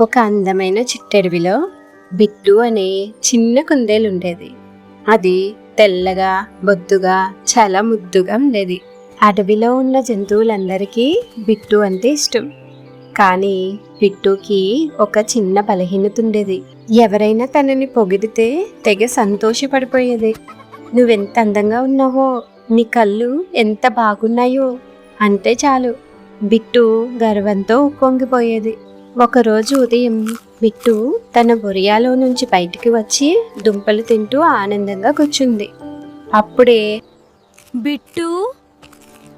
ఒక అందమైన చిట్టడవిలో బిట్టు అనే చిన్న కుందేలు ఉండేది. అది తెల్లగా బొద్దుగా చాలా ముద్దుగా ఉండేది. అడవిలో ఉన్న జంతువులందరికీ బిట్టు అంటే ఇష్టం. కానీ బిట్టుకి ఒక చిన్న బలహీనత ఉండేది. ఎవరైనా తనని పొగిడితే తెగ సంతోషపడిపోయేది. నువ్వెంత అందంగా ఉన్నావో, నీ కళ్ళు ఎంత బాగున్నాయో అంటే చాలు బిట్టు గర్వంతో ఉప్పొంగిపోయేది. ఒకరోజు ఉదయం బిట్టు తన బొరియాలో నుంచి బయటికి వచ్చి దుంపలు తింటూ ఆనందంగా కూర్చుంది. అప్పుడే బిట్టు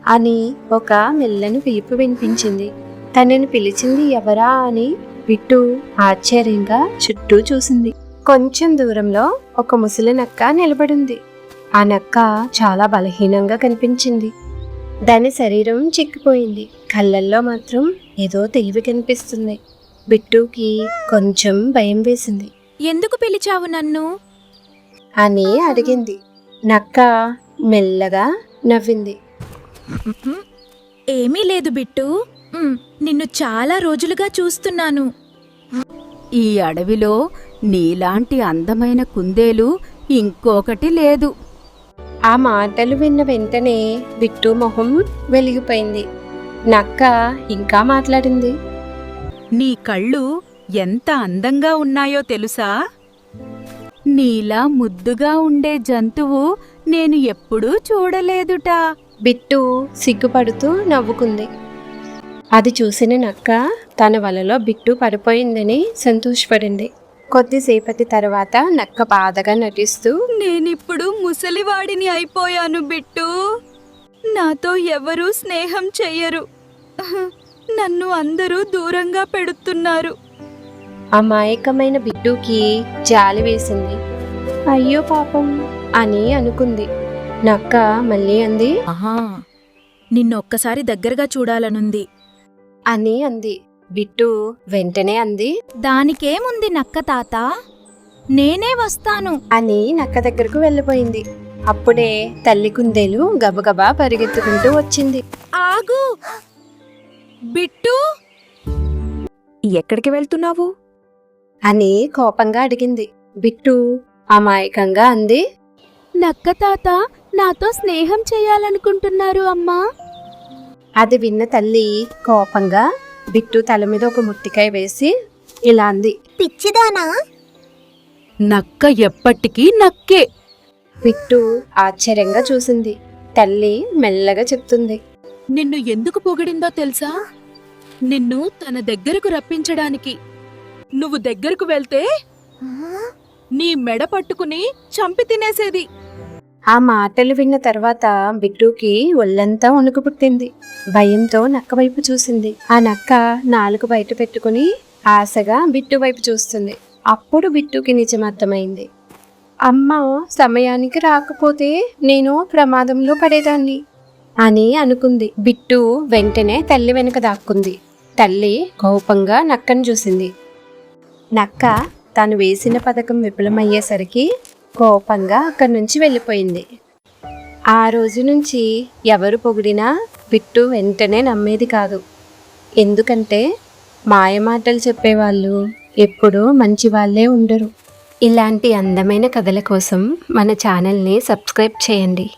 అని ఒక మెల్లని పిలుపు వినిపించింది. తనని పిలిచింది ఎవరా అని బిట్టు ఆశ్చర్యంగా చుట్టూ చూసింది. కొంచెం దూరంలో ఒక ముసలి నక్క నిలబడింది. ఆ నక్క చాలా బలహీనంగా కనిపించింది. దాని శరీరం చిక్కిపోయింది. కళ్ళల్లో మాత్రం ఏదో తెలివి కనిపిస్తుంది. బిట్టుకి కొంచెం భయం వేసింది. ఎందుకు పిలిచావు నన్ను అని అడిగింది. నక్క మెల్లగా నవ్వింది. ఏమీ లేదు బిట్టు, నిన్ను చాలా రోజులుగా చూస్తున్నాను. ఈ అడవిలో నీలాంటి అందమైన కుందేలు ఇంకొకటి లేదు. ఆ మాటలు విన్న వెంటనే బిట్టు మొహం వెలిగిపోయింది. నక్క ఇంకా మాట్లాడింది. నీ కళ్ళు ఎంత అందంగా ఉన్నాయో తెలుసా? నీలా ముద్దుగా ఉండే జంతువు నేను ఎప్పుడూ చూడలేదుట. బిట్టు సిగ్గుపడుతూ నవ్వుకుంది. అది చూసిన నక్క తన వలలో బిట్టు పడిపోయిందని సంతోషపడింది. కొద్దిసేపటి తర్వాత నక్క బాధగా నటిస్తూ, నేనిప్పుడు ముసలివాడిని అయిపోయాను బిట్టు. నాతో ఎవరూ స్నేహం చెయ్యరు. నన్ను అందరూ దూరంగా పెడుతున్నారు. అమాయకమైన బిట్టుకి జాలి వేసింది. అయ్యో పాపం అని అనుకుంది. నక్క మళ్ళీ అంది, ఆహా, నిన్నొక్కసారి దగ్గరగా చూడాలనుంది అని అంది. బిట్టు వెంటనే అంది, దానికేముంది నక్క తాత, నేనే వస్తాను అని నక్క దగ్గరకు వెళ్ళిపోయింది. అప్పుడే తల్లి కుందేలు గబగబా పరిగెత్తుకుంటూ వచ్చింది. ఆగు బిట్టు, ఎక్కడికి వెళ్తున్నావు? అని కోపంగా అడిగింది. బిట్టు అమాయకంగా అంది, నక్క తాత నాతో స్నేహం చేయాలనుకుంటున్నారు అమ్మా. అది విన్న తల్లి కోపంగా బిట్టు తల మీద ఒక ముట్టికాయ వేసి ఇలా అంది, పిచ్చిదానా, నక్క ఎప్పటికీ నక్కే. బిట్టు ఆశ్చర్యంగా చూసింది. తల్లి మెల్లగా చెప్తుంది, నిన్ను ఎందుకు పొగిడిందో తెలుసా? నిన్ను తన దగ్గరకు రప్పించడానికి. నువ్వు దగ్గరకు వెళ్తే నీ మెడ పట్టుకుని చంపి తినేసేది. ఆ మాటలు విన్న తర్వాత బిట్టుకి ఒళ్ళంతా వణుకు పుట్టింది. భయంతో నక్క వైపు చూసింది. ఆ నక్క నాలుగు బయట పెట్టుకుని ఆశగా బిట్టు వైపు చూస్తుంది. అప్పుడు బిట్టుకి నిజం అర్థమైంది. అమ్మ సమయానికి రాకపోతే నేను ప్రమాదంలో పడేదాన్ని అని అనుకుంది. బిట్టు వెంటనే తల్లి వెనుక దాక్కుంది. తల్లి కోపంగా నక్కను చూసింది. నక్క తను వేసిన పథకం విఫలమయ్యేసరికి కోపంగా అక్కడి నుంచి వెళ్ళిపోయింది. ఆ రోజు నుంచి ఎవరు పొగిడినా బిట్టు వెంటనే నమ్మేది కాదు. ఎందుకంటే మాయమాటలు చెప్పేవాళ్ళు ఎప్పుడూ మంచి వాళ్ళే ఉండరు. ఇలాంటి అందమైన కథల కోసం మన ఛానల్ని సబ్స్క్రైబ్ చేయండి.